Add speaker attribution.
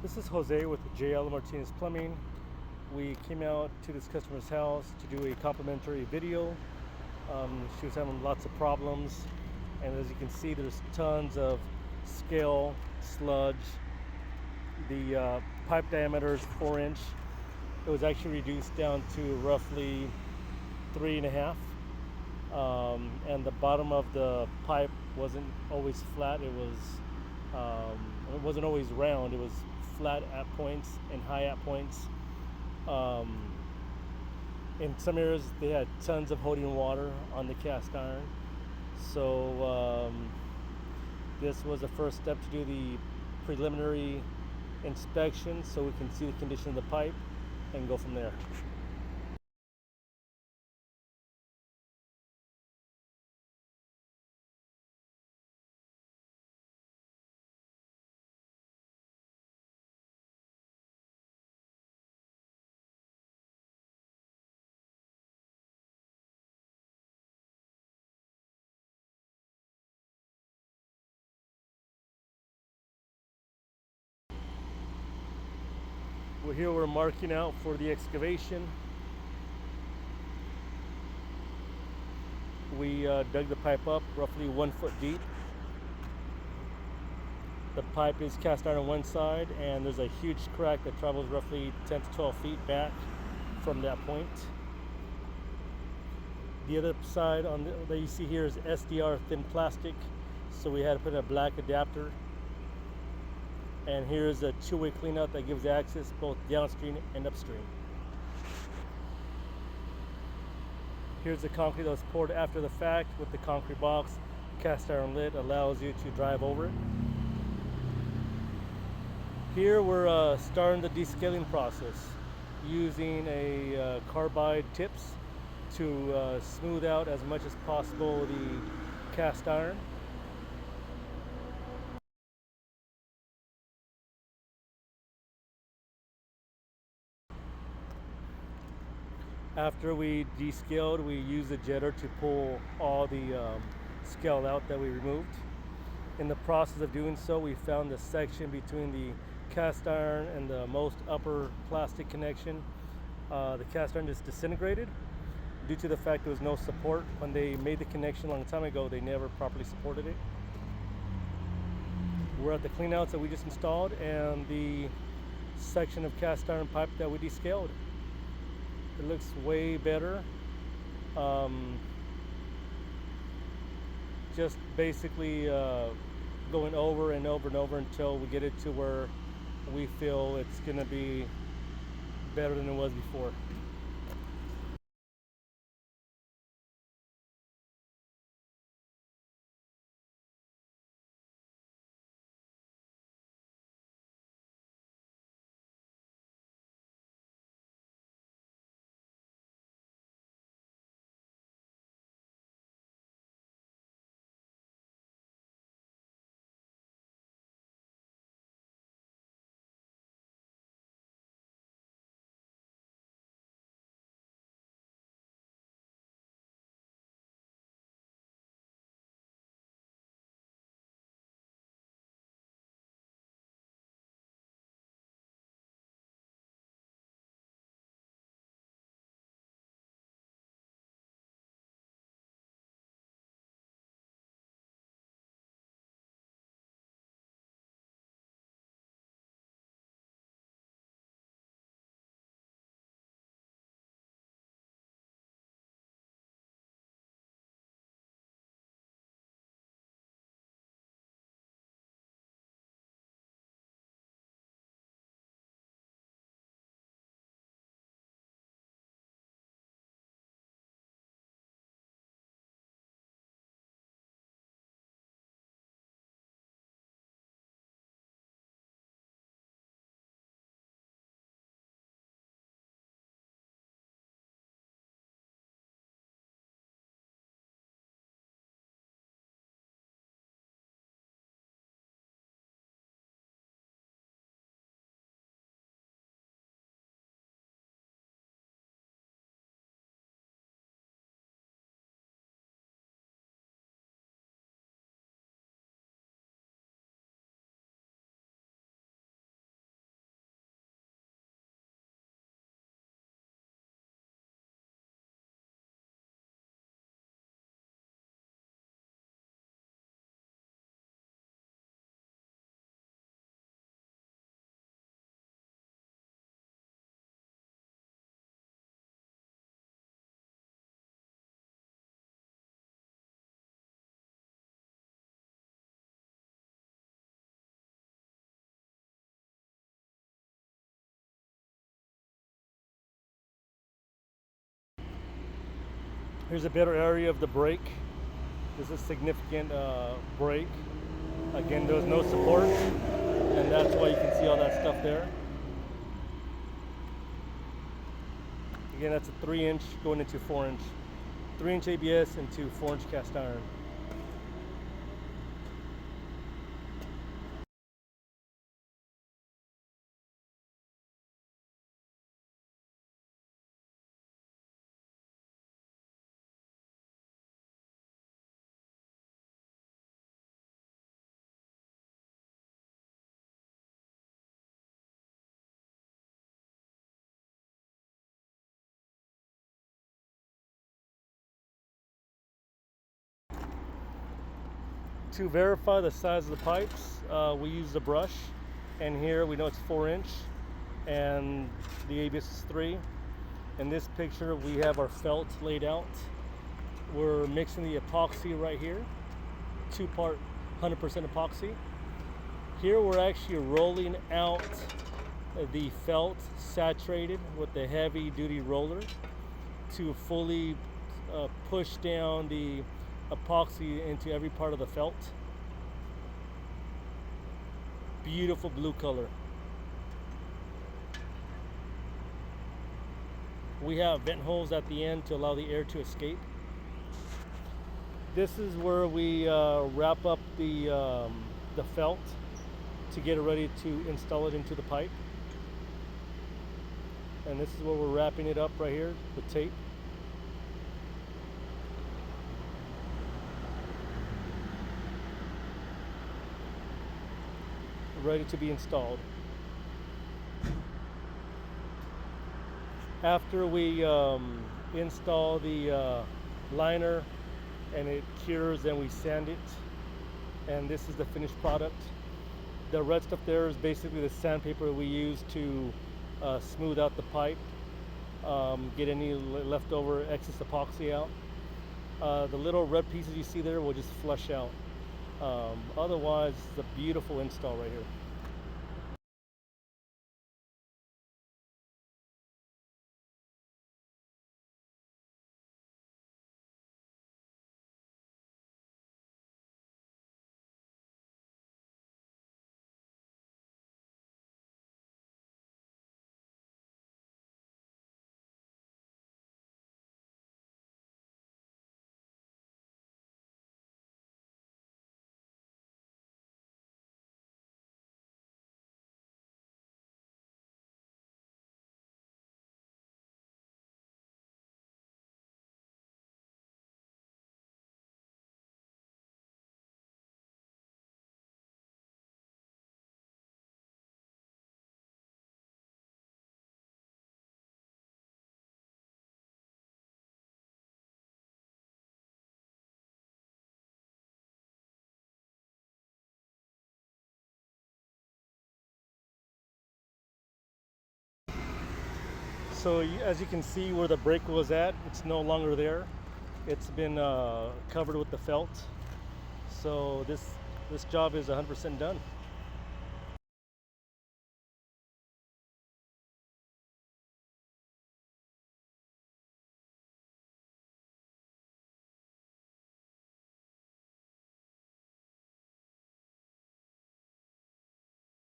Speaker 1: This is Jose with JL Martinez Plumbing. We came out to this customer's house to do a complimentary video. She was having lots of problems, and as you can see, there's tons of scale, sludge. The pipe diameter is 4 inch. It was actually reduced down to roughly 3.5. And the bottom of the pipe wasn't always flat. It wasn't always round. It was flat at points and high at points. In some areas they had tons of holding water on the cast iron. So this was the first step to do the preliminary inspection so we can see the condition of the pipe and go from there. Here we're marking out for the excavation. We dug the pipe up roughly 1 foot deep. The pipe is cast iron on one side, and there's a huge crack that travels roughly 10 to 12 feet back from that point. The other side that you see here is SDR thin plastic, so we had to put in a black adapter. And here's a two-way cleanout that gives access both downstream and upstream. Here's the concrete that was poured after the fact with the concrete box. Cast iron lid allows you to drive over it. Here we're starting the descaling process using a carbide tips to smooth out as much as possible the cast iron. After we descaled, we used a jetter to pull all the scale out that we removed. In the process of doing so, we found the section between the cast iron and the most upper plastic connection. The cast iron just disintegrated due to the fact there was no support. When they made the connection a long time ago, they never properly supported it. We're at the cleanouts that we just installed and the section of cast iron pipe that we descaled. It looks way better. Just basically going over and over and over until we get it to where we feel it's going to be better than it was before. Here's a better area of the break. This is a significant break. Again, there was no support, and that's why you can see all that stuff there. Again, that's a 3-inch going into 4-inch. 3-inch ABS into 4-inch cast iron. To verify the size of the pipes, we use a brush, and here we know it's 4-inch and the ABS is 3. In this picture we have our felt laid out. We're mixing the epoxy right here, 2-part 100% epoxy. Here we're actually rolling out the felt saturated with the heavy duty roller to fully push down the epoxy into every part of the felt. Beautiful blue color. We have vent holes at the end to allow the air to escape. This is where we wrap up the felt to get it ready to install it into the pipe. And this is where we're wrapping it up right here with tape. Ready to be installed. After we install the liner and it cures, then we sand it, and this is the finished product. The red stuff there is basically the sandpaper we use to smooth out the pipe, get any leftover excess epoxy out. The little red pieces you see there will just flush out. Otherwise, it's a beautiful install right here. So as you can see where the break was at, it's no longer there. It's been covered with the felt. So this job is 100% done.